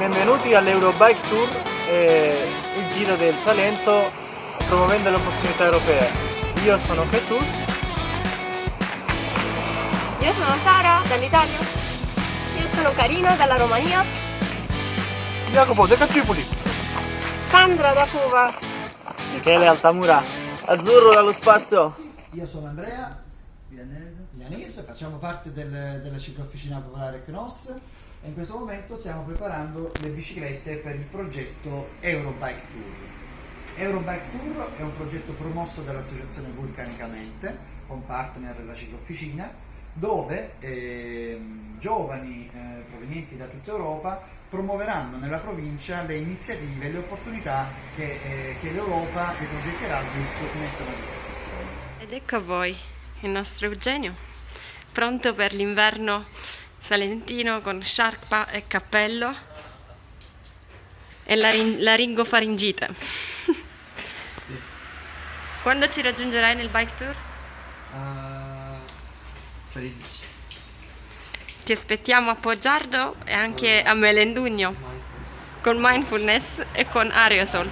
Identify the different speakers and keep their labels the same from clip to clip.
Speaker 1: Benvenuti all'Eurobike Tour e il Giro del Salento promuovendo le opportunità europee. Io sono Jesus.
Speaker 2: Io sono Sara dall'Italia. Io sono Karina dalla Romania.
Speaker 3: Jacopo da Tripoli.
Speaker 2: Sandra da Cuba.
Speaker 1: Michele Altamura. Azzurro dallo spazio.
Speaker 4: Io sono Andrea Milanese, facciamo parte della ciclofficina popolare CNOS e in questo momento stiamo preparando le biciclette per il progetto Eurobike Tour. Eurobike Tour è un progetto promosso dall'associazione Vulcanicamente con partner la ciclofficina, dove giovani provenienti da tutta Europa promuoveranno nella provincia le iniziative e le opportunità che l'Europa e i progetti Erasmus mettono a disposizione.
Speaker 5: Ed ecco a voi il nostro Eugenio, pronto per l'inverno salentino con sciarpa e cappello e laringofaringite.
Speaker 6: Sì.
Speaker 5: Quando ci raggiungerai nel bike tour?
Speaker 6: Frisici.
Speaker 5: Ti aspettiamo a Poggiardo e anche a Melendugno con mindfulness e con aerosol.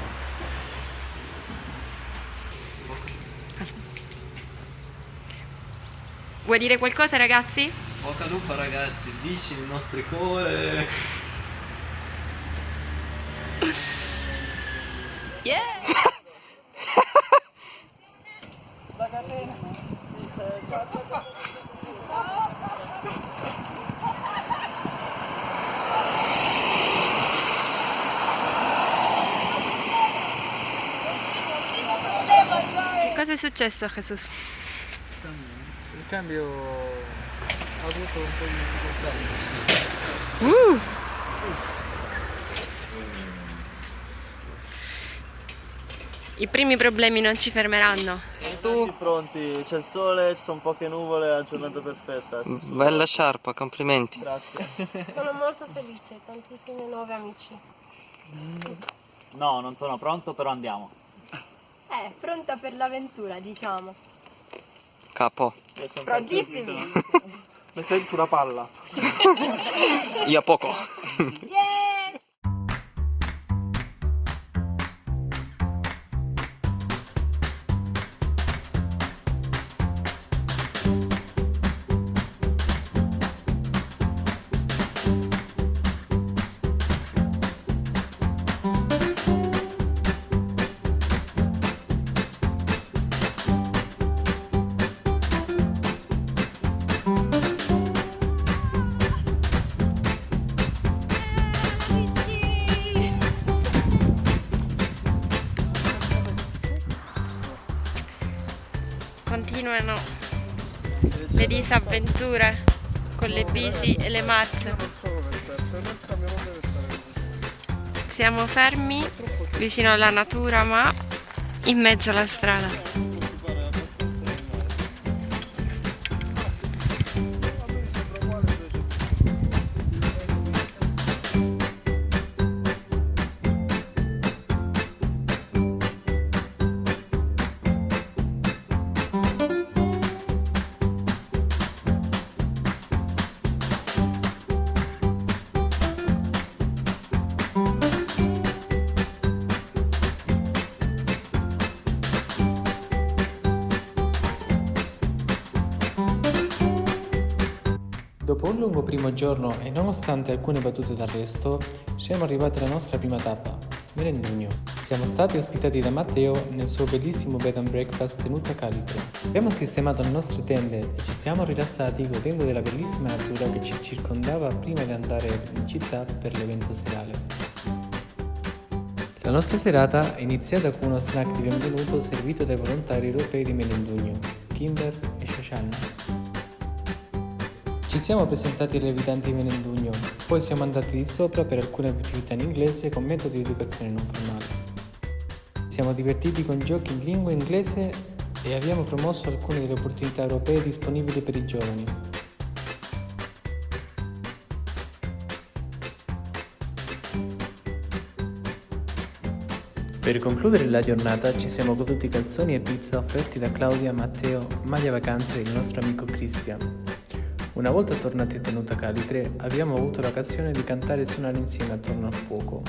Speaker 5: Vuoi dire qualcosa, ragazzi?
Speaker 6: Bocca al lupo ragazzi, bici nel nostro cuore.
Speaker 5: Yeah! Che cosa è successo, Jesus?
Speaker 1: Il cambio ha avuto un po' di difficoltà.
Speaker 5: I primi problemi non ci fermeranno.
Speaker 1: Tutti pronti, c'è il sole, ci sono poche nuvole, la giornata perfetta.
Speaker 6: Bella sciarpa, complimenti.
Speaker 1: Grazie.
Speaker 2: Sono molto felice, tantissimi nuovi amici.
Speaker 3: No, non sono pronto, però andiamo.
Speaker 2: Pronta per l'avventura, diciamo.
Speaker 6: Capo.
Speaker 2: Prontissimi!
Speaker 1: Mi sento una palla.
Speaker 6: Io a poco.
Speaker 5: Continuano le disavventure con le bici e le marce. Siamo fermi vicino alla natura ma in mezzo alla strada.
Speaker 7: Dopo un lungo primo giorno e nonostante alcune battute d'arresto, siamo arrivati alla nostra prima tappa, Melendugno. Siamo stati ospitati da Matteo nel suo bellissimo bed and breakfast tenuto a Calico. Abbiamo sistemato le nostre tende e ci siamo rilassati godendo della bellissima natura che ci circondava prima di andare in città per l'evento serale. La nostra serata è iniziata con uno snack di benvenuto servito dai volontari europei di Melendugno, Kinder e Shoshana. Ci siamo presentati agli abitanti di Melendugno, poi siamo andati di sopra per alcune attività in inglese con metodi di educazione non formale. Siamo divertiti con giochi in lingua inglese e abbiamo promosso alcune delle opportunità europee disponibili per i giovani. Per concludere la giornata ci siamo goduti calzoni e pizza offerti da Claudia, Matteo, Maglia Vacanze e il nostro amico Christian. Una volta tornati a Tenuta Calitre abbiamo avuto l'occasione di cantare e suonare insieme attorno al fuoco.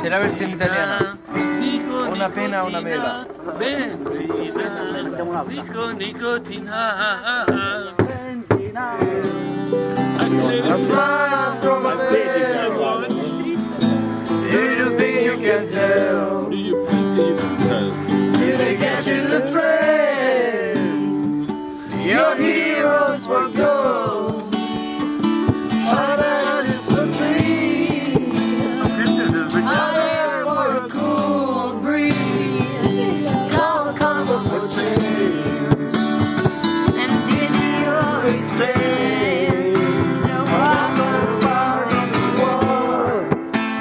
Speaker 1: C'è la versione italiana. Una pena, una mela.
Speaker 8: Your heroes for ghosts, others for dreams, others for a cool breeze, comfort for change, and did you always say, no proper part of the war,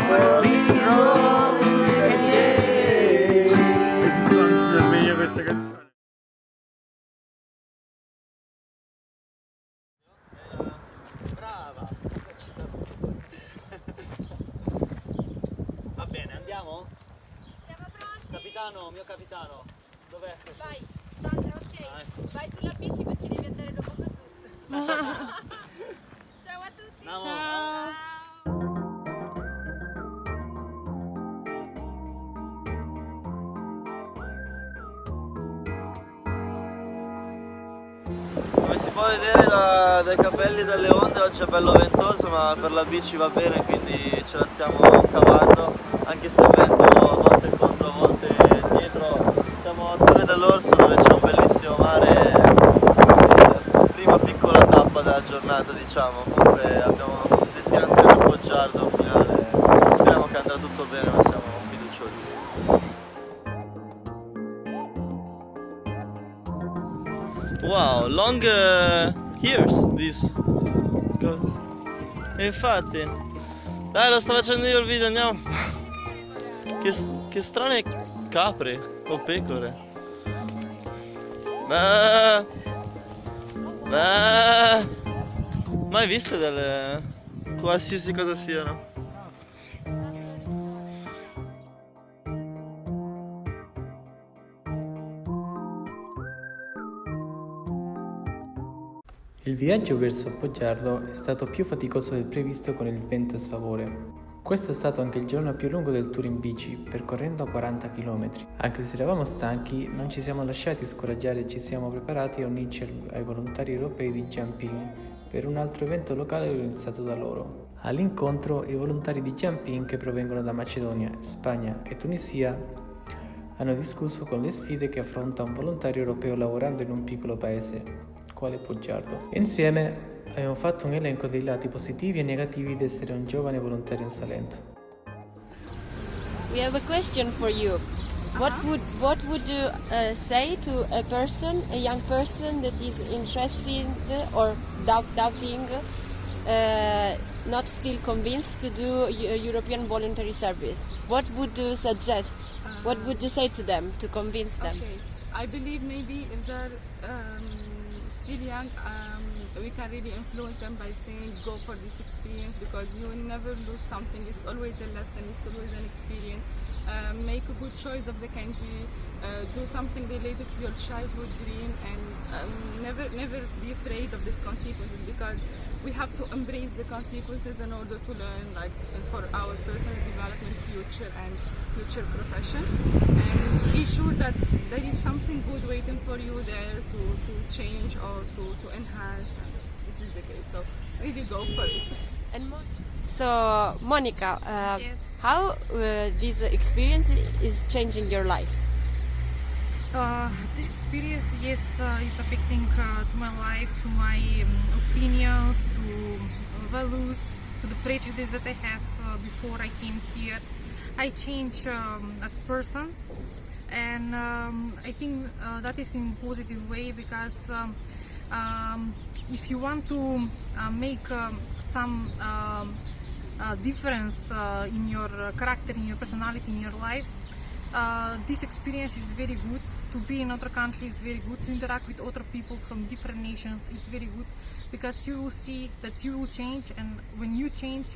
Speaker 8: well, heroes in the day.
Speaker 1: Questa canzone.
Speaker 3: Brava! Va bene, andiamo?
Speaker 2: Siamo pronti?
Speaker 3: Capitano, mio capitano, dov'è?
Speaker 2: Vai, Sandra, ok. Vai sulla bici perché devi andare dopo Sus. Ciao a tutti.
Speaker 3: Ciao.
Speaker 6: Come si può vedere dai capelli e dalle onde, oggi è bello ventoso, ma per la bici va bene, quindi ce la stiamo cavando, anche se il vento a volte è contro, a volte è dietro. Siamo a Torre dell'Orso dove c'è un bellissimo mare, prima piccola tappa della giornata, diciamo. Comunque abbiamo destinazione a Poggiardo finale, speriamo che andrà tutto bene, ma siamo fiduciosi. Wow, long years this goes. E infatti, dai, lo sto facendo io il video, andiamo. Che strane capre o pecore. Mai viste delle qualsiasi cosa siano?
Speaker 7: Il viaggio verso Poggiardo è stato più faticoso del previsto con il vento a sfavore. Questo è stato anche il giorno più lungo del tour in bici, percorrendo 40 km. Anche se eravamo stanchi, non ci siamo lasciati scoraggiare e ci siamo preparati a unirci ai volontari europei di Jumping per un altro evento locale organizzato da loro. All'incontro, i volontari di Jumping, che provengono da Macedonia, Spagna e Tunisia, hanno discusso con le sfide che affronta un volontario europeo lavorando in un piccolo paese quale Poggiardo. Insieme abbiamo fatto un elenco dei lati positivi e negativi di essere un giovane volontario in Salento.
Speaker 5: We have a question for you. What would you say to a person, a young person that is interested or doubting, not still convinced to do European voluntary service? What would you suggest? What would you say to them to convince them?
Speaker 9: Okay. I believe maybe if they're still young, we can really influence them by saying go for this experience, because you will never lose something. It's always a lesson, it's always an experience. Make a good choice of the country, do something related to your childhood dream, and never be afraid of these consequences, because we have to embrace the consequences in order to learn, like for our personal development, future and future profession, and be sure that there is something good waiting for you there to change or to enhance. This is the case, so really go for it.
Speaker 5: And so, Monica,
Speaker 10: yes.
Speaker 5: How this experience is changing your life?
Speaker 10: This experience, yes, is affecting to my life, to my opinions, to values, to the prejudice that I have before I came here. I change as person, and I think that is in positive way, because if you want to make some difference in your character, in your personality, in your life, this experience is very good. To be in other countries is very good. To interact with other people from different nations is very good, because you will see that you will change, and when you change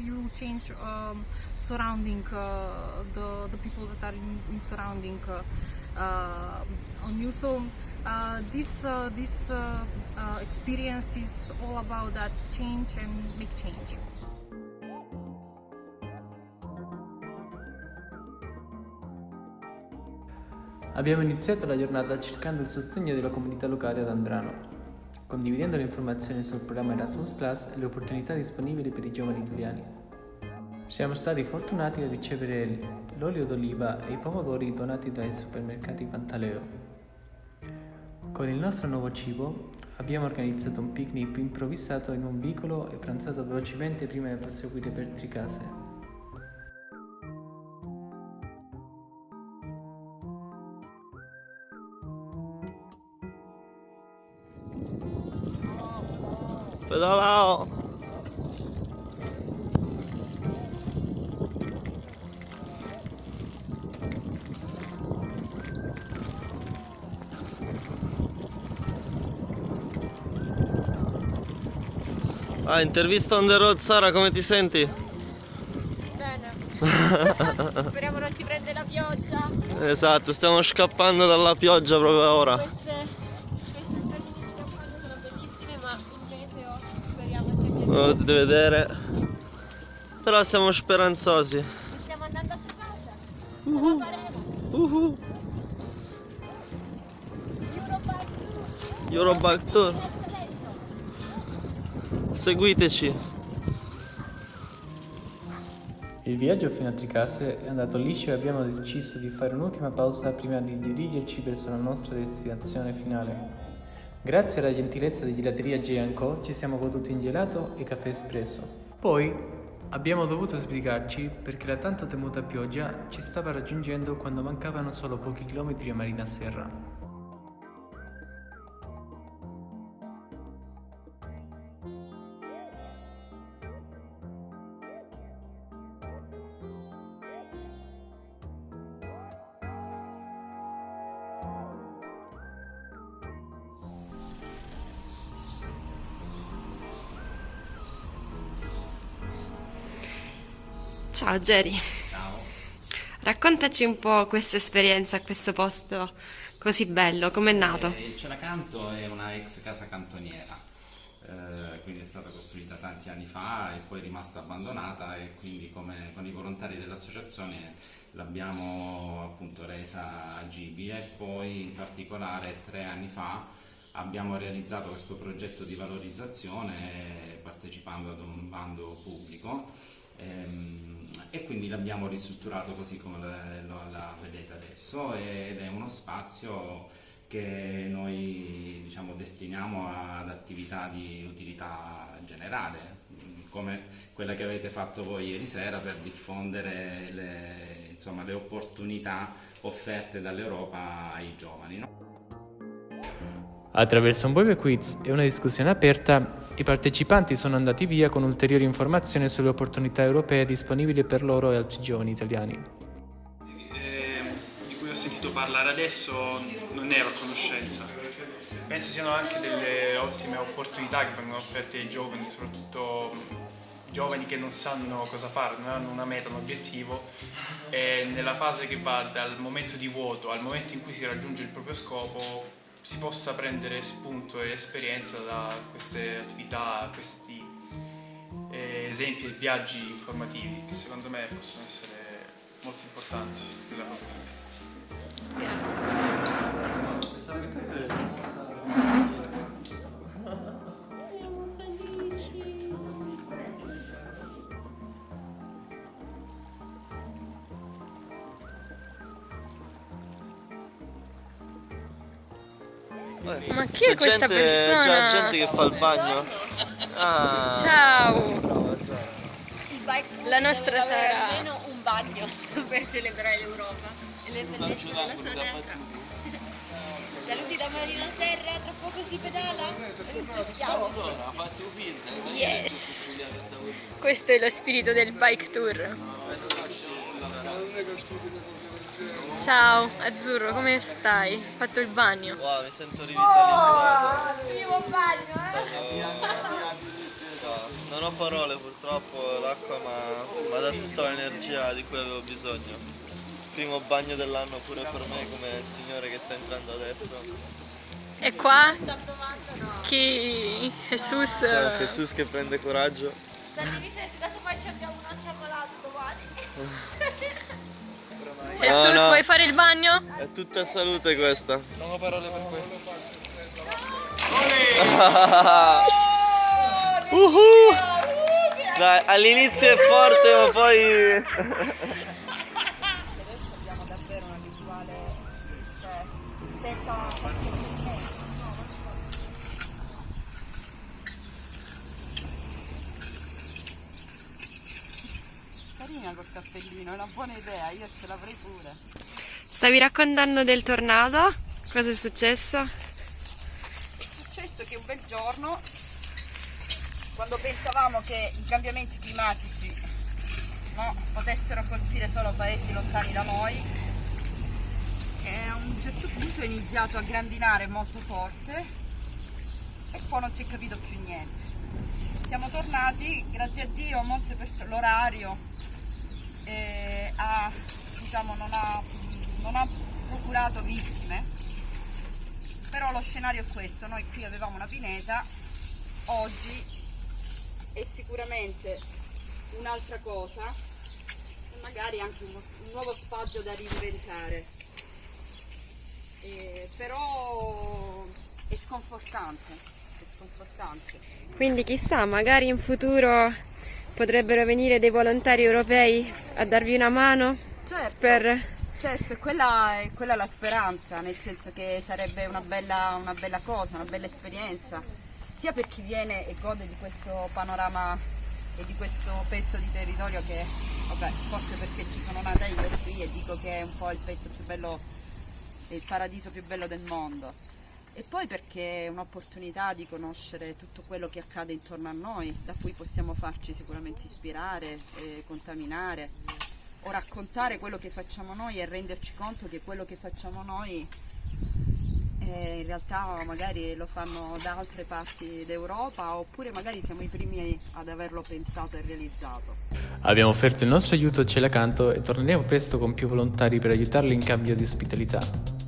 Speaker 10: surrounding the people that are in surrounding on you. So this experience is all about that change and make change.
Speaker 7: Abbiamo iniziato la giornata cercando il sostegno della comunità locale ad Andrano, condividendo le informazioni sul programma Erasmus Plus e le opportunità disponibili per i giovani italiani. Siamo stati fortunati a ricevere l'olio d'oliva e i pomodori donati dai supermercati Pantaleo. Con il nostro nuovo cibo abbiamo organizzato un picnic improvvisato in un vicolo e pranzato velocemente prima di proseguire per Tricase.
Speaker 6: Pedalao! Intervista on the road, Sara, come ti senti?
Speaker 2: Bene. Speriamo non ci prende la pioggia.
Speaker 6: Esatto, stiamo scappando dalla pioggia proprio ora.
Speaker 2: Queste immagini sono bellissime, ma il meteo speriamo sia
Speaker 6: Non lo potete vedere. Però siamo speranzosi.
Speaker 2: Stiamo andando a casa. Ce la faremo.
Speaker 6: Eurobike Tour. Seguiteci.
Speaker 7: Il viaggio fino a Tricase è andato liscio e abbiamo deciso di fare un'ultima pausa prima di dirigerci verso la nostra destinazione finale. Grazie alla gentilezza di Gelateria J & Co ci siamo goduti un gelato e caffè espresso. Poi abbiamo dovuto sbrigarci perché la tanto temuta pioggia ci stava raggiungendo quando mancavano solo pochi chilometri a Marina Serra.
Speaker 5: Ciao Jerry.
Speaker 11: Ciao.
Speaker 5: Raccontaci un po' questa esperienza a questo posto così bello, com'è nato?
Speaker 11: Il Celacanto è una ex casa cantoniera, quindi è stata costruita tanti anni fa e poi è rimasta abbandonata, e quindi come con i volontari dell'associazione l'abbiamo appunto resa agibile. E poi in particolare 3 anni fa abbiamo realizzato questo progetto di valorizzazione partecipando ad un bando pubblico. E quindi l'abbiamo ristrutturato così come la vedete adesso, ed è uno spazio che noi destiniamo ad attività di utilità generale, come quella che avete fatto voi ieri sera per diffondere le opportunità offerte dall'Europa ai giovani, no?
Speaker 7: Attraverso un breve quiz e una discussione aperta, i partecipanti sono andati via con ulteriori informazioni sulle opportunità europee disponibili per loro e altri giovani italiani.
Speaker 12: Di cui ho sentito parlare adesso non ero a conoscenza. Penso siano anche delle ottime opportunità che vengono offerte ai giovani, soprattutto giovani che non sanno cosa fare, non hanno una meta, un obiettivo, e nella fase che va dal momento di vuoto al momento in cui si raggiunge il proprio scopo si possa prendere spunto e esperienza da queste attività, questi esempi e viaggi informativi che secondo me possono essere molto importanti nella
Speaker 5: Ma chi è questa persona?
Speaker 6: C'è gente che fa il bagno.
Speaker 5: Ciao! La nostra Sara.
Speaker 2: Almeno un bagno per celebrare l'Europa e le bellezze della Sanetta. Saluti da Marina Serra, tra poco si pedala.
Speaker 5: Yes! Questo è lo spirito del bike tour. Ciao Azzurro, come stai? Hai fatto il bagno?
Speaker 6: Wow, mi sento rivitalizzato.
Speaker 2: Primo bagno,
Speaker 6: No, non ho parole purtroppo, l'acqua mi ha dato tutta l'energia di cui avevo bisogno. Primo bagno dell'anno pure per me, come il signore che sta entrando adesso.
Speaker 5: E qua? Chi? Jesus?
Speaker 6: Jesus che prende coraggio.
Speaker 2: Dato poi ci abbiamo un altro malato domani.
Speaker 5: Jesus,
Speaker 6: no.
Speaker 5: vuoi fare il bagno?
Speaker 6: È tutta salute questa.
Speaker 1: Non ho parole per questo.
Speaker 6: Dai, all'inizio è forte ma poi...
Speaker 13: Abbiamo davvero una visuale, cioè, senza... Carina col cappellino, è una buona idea, io ce l'avrei pure.
Speaker 5: Stavi raccontando del tornado? Cosa è successo?
Speaker 13: È successo che un bel giorno, quando pensavamo che i cambiamenti climatici potessero colpire solo paesi lontani da noi, a un certo punto è iniziato a grandinare molto forte e poi non si è capito più niente. Siamo tornati, grazie a Dio, molte persone, l'orario diciamo, non ha procurato vittime, però lo scenario è questo: noi qui avevamo una pineta, oggi è sicuramente un'altra cosa, magari anche un nuovo spazio da reinventare, però è sconfortante, è sconfortante.
Speaker 5: Quindi chissà, magari in futuro potrebbero venire dei volontari europei a darvi una mano?
Speaker 13: Certo, quella è la speranza, nel senso che sarebbe una bella cosa, una bella esperienza, sia per chi viene e gode di questo panorama e di questo pezzo di territorio che, vabbè, forse perché ci sono nata io qui e dico che è un po' il pezzo più bello, il paradiso più bello del mondo. E poi perché è un'opportunità di conoscere tutto quello che accade intorno a noi, da cui possiamo farci sicuramente ispirare, contaminare, o raccontare quello che facciamo noi e renderci conto che quello che facciamo noi in realtà magari lo fanno da altre parti d'Europa, oppure magari siamo i primi ad averlo pensato e realizzato.
Speaker 7: Abbiamo offerto il nostro aiuto a Cielo Accanto e torneremo presto con più volontari per aiutarli in cambio di ospitalità.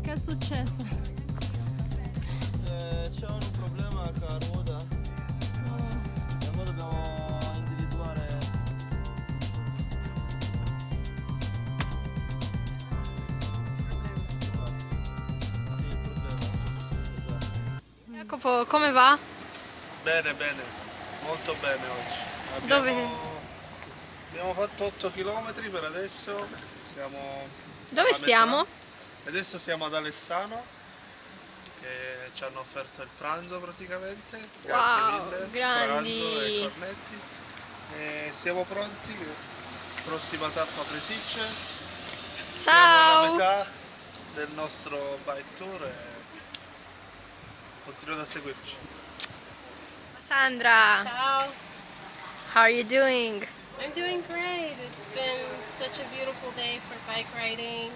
Speaker 14: Che è successo?
Speaker 6: C'è un problema con la ruota. E ora dobbiamo individuare. Sì, il problema.
Speaker 5: Jacopo, come va?
Speaker 15: Bene, molto bene oggi. Abbiamo fatto 8 km per adesso.
Speaker 5: Dove stiamo?
Speaker 15: Adesso siamo ad Alessano, che ci hanno offerto il pranzo praticamente. Grazie mille.
Speaker 5: Grandi!
Speaker 15: Pranzo e cornetti. E siamo pronti. Prossima tappa Presicce.
Speaker 5: Ciao!
Speaker 15: Siamo alla metà del nostro bike tour e continuate a seguirci.
Speaker 5: Sandra!
Speaker 2: Ciao.
Speaker 5: How are you doing?
Speaker 2: I'm doing great. It's been such a beautiful day for bike riding.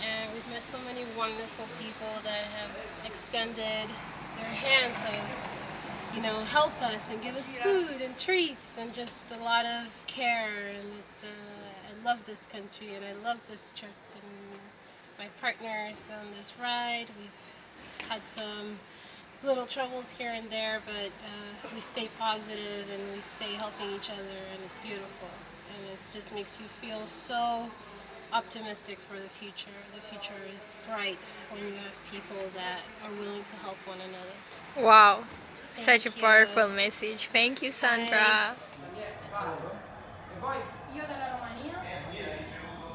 Speaker 2: And we've met so many wonderful people that have extended their hand to, help us and give us food and treats and just a lot of care. And I love this country and I love this trip and my partners on this ride. We've had some little troubles here and there, but we stay positive and we stay helping each other, and it's beautiful. And it just makes you feel so optimistic for the future. The future is bright when you have people that are willing to help one another.
Speaker 5: Wow,
Speaker 2: Thank
Speaker 5: such a
Speaker 2: you.
Speaker 5: powerful message. Thank you, Sandra.
Speaker 14: Io dalla Romania.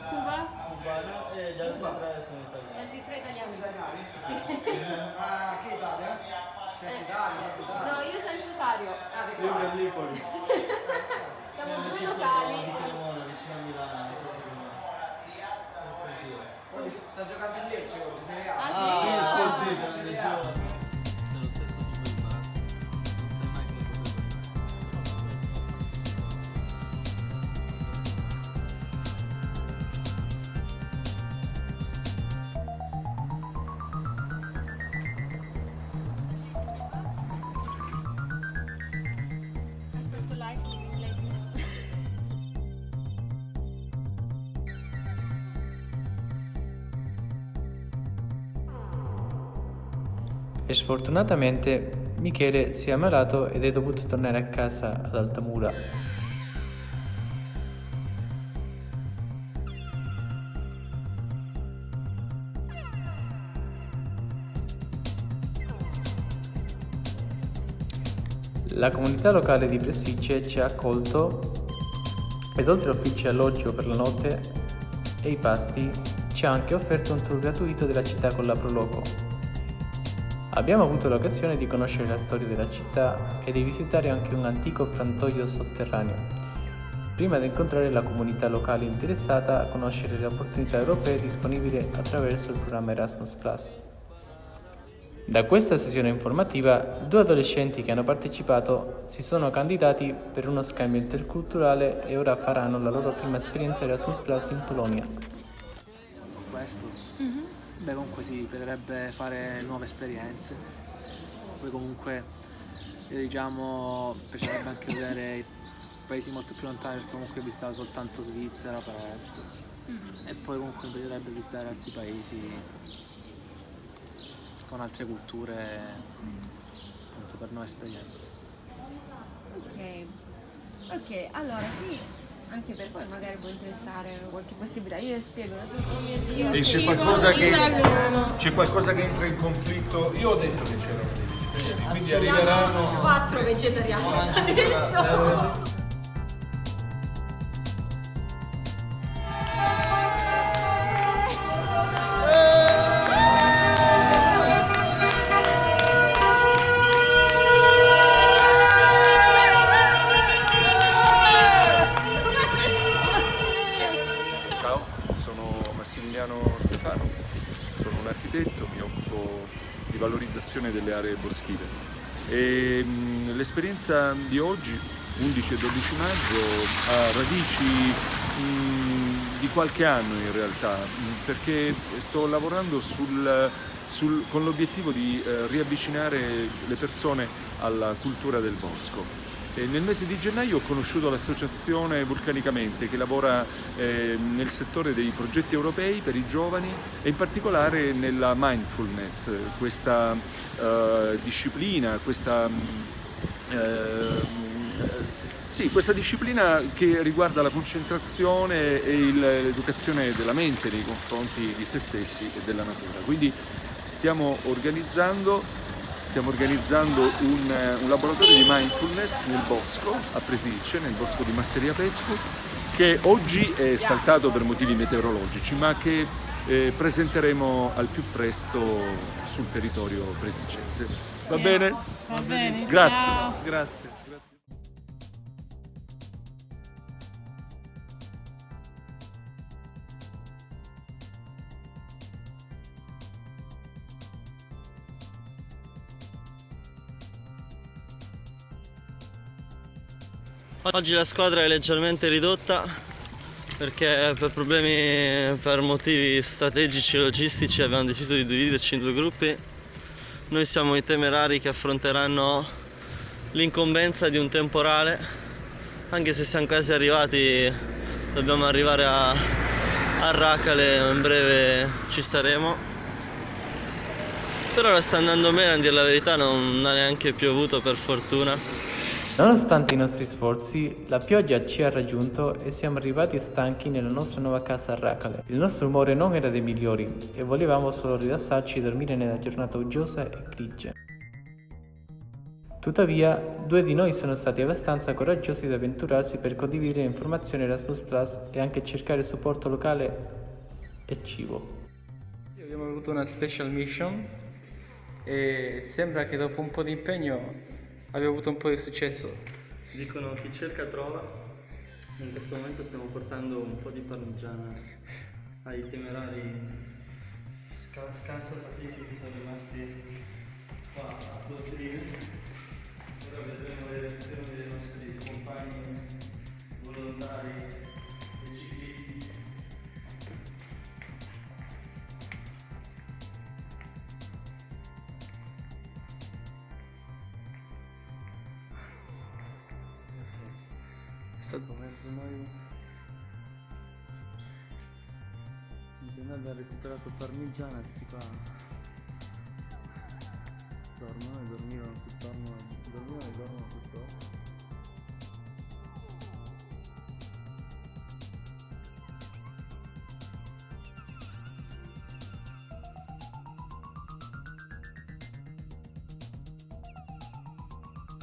Speaker 14: Cuba.
Speaker 6: Cubano e gli altri tre sono italiani.
Speaker 5: Gli altri 3 italiani.
Speaker 4: Ah, che Italia? Certo, Italia.
Speaker 5: No, io San Cesario.
Speaker 6: Io Gallipoli.
Speaker 5: Siamo 2
Speaker 6: Vicino
Speaker 5: locali.
Speaker 6: di Cremona, vicino a Milano. Non so
Speaker 4: Poi sta giocando in Lecce oggi, Serie A.
Speaker 6: sì, leggevo. C'è lo stesso nome del bar. Non sai mai che
Speaker 5: I start to like living like this.
Speaker 7: E sfortunatamente Michele si è ammalato ed è dovuto tornare a casa ad Altamura. La comunità locale di Presicce ci ha accolto ed oltre all'ufficio e alloggio per la notte e i pasti ci ha anche offerto un tour gratuito della città con la Proloco. Abbiamo avuto l'occasione di conoscere la storia della città e di visitare anche un antico frantoio sotterraneo, prima di incontrare la comunità locale interessata a conoscere le opportunità europee disponibili attraverso il programma Erasmus+. Da questa sessione informativa, 2 adolescenti che hanno partecipato si sono candidati per uno scambio interculturale e ora faranno la loro prima esperienza Erasmus+ in Polonia.
Speaker 16: Questo? Beh, comunque si potrebbe fare nuove esperienze, poi comunque diciamo piacerebbe anche vedere i paesi molto più lontani, perché comunque ho visitato soltanto Svizzera per adesso, e poi comunque mi piacerebbe visitare altri paesi con altre culture, appunto per nuove esperienze.
Speaker 5: Ok, allora qui anche per voi magari può interessare qualche possibilità. Io vi spiego, oh mio Dio.
Speaker 17: E c'è qualcosa che entra in conflitto? Io ho detto che c'erano dei vegetariani, quindi arriveranno
Speaker 5: 4 vegetariani adesso.
Speaker 17: Stefano, sono un architetto, mi occupo di valorizzazione delle aree boschive e l'esperienza di oggi, 11 e 12 maggio, ha radici di qualche anno in realtà, perché sto lavorando con l'obiettivo di riavvicinare le persone alla cultura del bosco. Nel mese di gennaio ho conosciuto l'associazione Vulcanicamente, che lavora nel settore dei progetti europei per i giovani e in particolare nella mindfulness, questa disciplina, questa disciplina che riguarda la concentrazione e l'educazione della mente nei confronti di se stessi e della natura. Quindi stiamo organizzando un laboratorio di mindfulness nel bosco a Presicce, nel bosco di Masseria Pesco, che oggi è saltato per motivi meteorologici, ma che presenteremo al più presto sul territorio presiccese. Va bene?
Speaker 14: Va bene.
Speaker 17: Grazie.
Speaker 14: Ciao.
Speaker 15: Grazie.
Speaker 6: Oggi la squadra è leggermente ridotta perché per motivi strategici e logistici abbiamo deciso di dividerci in 2 gruppi. Noi siamo i temerari che affronteranno l'incombenza di un temporale, anche se siamo quasi arrivati, dobbiamo arrivare a Racale, in breve ci saremo. Per ora sta andando bene, a dire la verità, non ha neanche piovuto per fortuna.
Speaker 7: Nonostante i nostri sforzi, la pioggia ci ha raggiunto e siamo arrivati stanchi nella nostra nuova casa a Racale. Il nostro umore non era dei migliori e volevamo solo rilassarci e dormire nella giornata uggiosa e grigia. Tuttavia, 2 di noi sono stati abbastanza coraggiosi da avventurarsi per condividere informazioni Erasmus Plus e anche cercare supporto locale e cibo.
Speaker 18: Abbiamo avuto una special mission e sembra che dopo un po' di impegno abbiamo avuto un po' di successo.
Speaker 6: Dicono chi cerca trova. In questo momento stiamo portando un po' di parmigiana ai temerari scansafatichi che sono rimasti qua a Plotrino. Ora vedremo le reazioni dei nostri compagni volontari e ciclisti.
Speaker 18: Sto mezzo noi.
Speaker 6: Noi abbiamo recuperato parmigiana, sti qua dormono e dormivano tutto.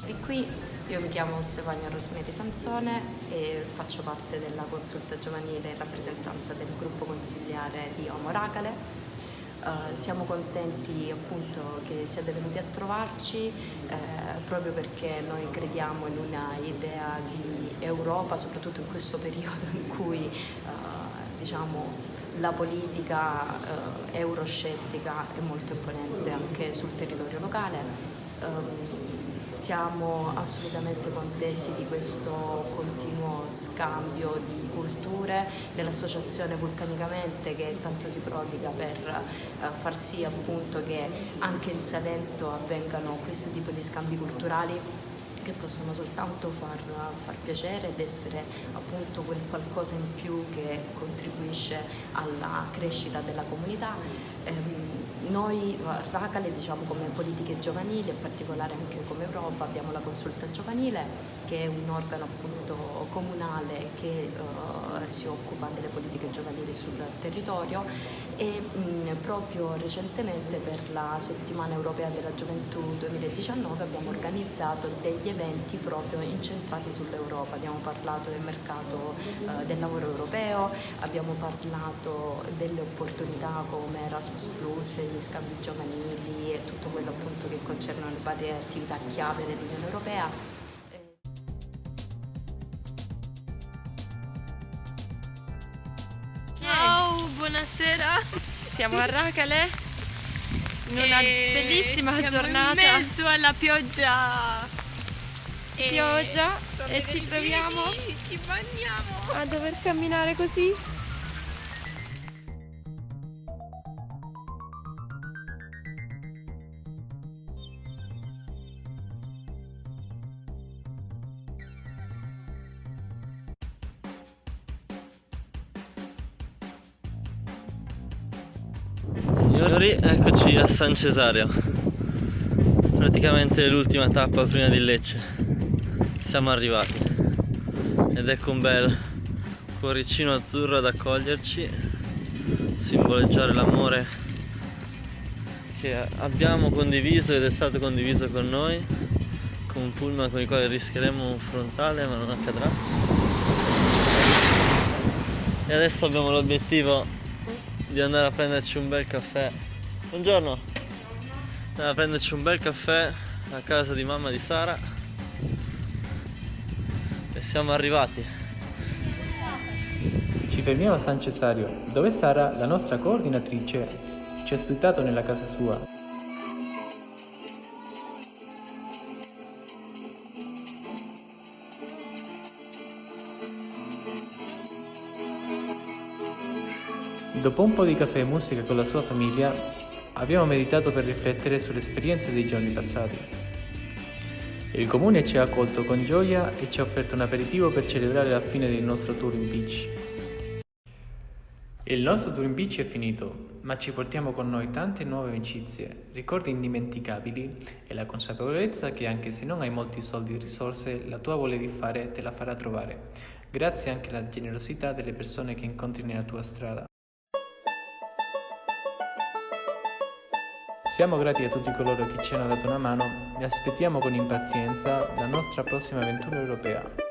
Speaker 5: E qui io mi chiamo Stefania Rosemary Sansone e faccio parte della consulta giovanile in rappresentanza del gruppo consigliare di Homo Racale. Siamo contenti appunto che siate venuti a trovarci proprio perché noi crediamo in una idea di Europa, soprattutto in questo periodo in cui diciamo la politica euroscettica è molto imponente anche sul territorio locale. Siamo assolutamente contenti di questo continuo scambio di culture dell'associazione Vulcanicamente, che tanto si prodiga per far sì appunto che anche in Salento avvengano questo tipo di scambi culturali che possono soltanto far piacere ed essere appunto quel qualcosa in più che contribuisce alla crescita della comunità. Noi a Racale, diciamo, come politiche giovanili, in particolare anche come Europa, abbiamo la consulta giovanile, che è un organo appunto comunale che si occupa delle politiche giovanili sul territorio e proprio recentemente per la settimana europea della gioventù 2019 abbiamo organizzato degli eventi proprio incentrati sull'Europa. Abbiamo parlato del mercato del lavoro europeo, abbiamo parlato delle opportunità come Erasmus Plus, gli scambi giovanili e tutto quello appunto che concerne le varie attività chiave dell'Unione Europea.
Speaker 14: Ciao, buonasera.
Speaker 5: Siamo a Racale in una bellissima giornata.
Speaker 14: In mezzo alla pioggia.
Speaker 5: E ci troviamo
Speaker 14: ci bagniamo
Speaker 5: a dover camminare così.
Speaker 6: Signori, eccoci a San Cesario, praticamente l'ultima tappa prima di Lecce. Siamo arrivati ed ecco un bel cuoricino azzurro ad accoglierci, simboleggiare l'amore che abbiamo condiviso ed è stato condiviso con noi, con un pullman con il quale rischieremo un frontale, ma non accadrà. E adesso abbiamo l'obiettivo di andare a prenderci un bel caffè. Buongiorno! Andare a prenderci un bel caffè a casa di mamma di Sara. E siamo arrivati.
Speaker 7: Ci fermiamo a San Cesario, dove Sara, la nostra coordinatrice, ci ha ospitato nella casa sua. Dopo un po' di caffè e musica con la sua famiglia, abbiamo meditato per riflettere sulle esperienze dei giorni passati. Il comune ci ha accolto con gioia e ci ha offerto un aperitivo per celebrare la fine del nostro tour in beach. Il nostro tour in beach è finito, ma ci portiamo con noi tante nuove amicizie, ricordi indimenticabili e la consapevolezza che anche se non hai molti soldi e risorse, la tua voglia di fare te la farà trovare, grazie anche alla generosità delle persone che incontri nella tua strada. Siamo grati a tutti coloro che ci hanno dato una mano e aspettiamo con impazienza la nostra prossima avventura europea.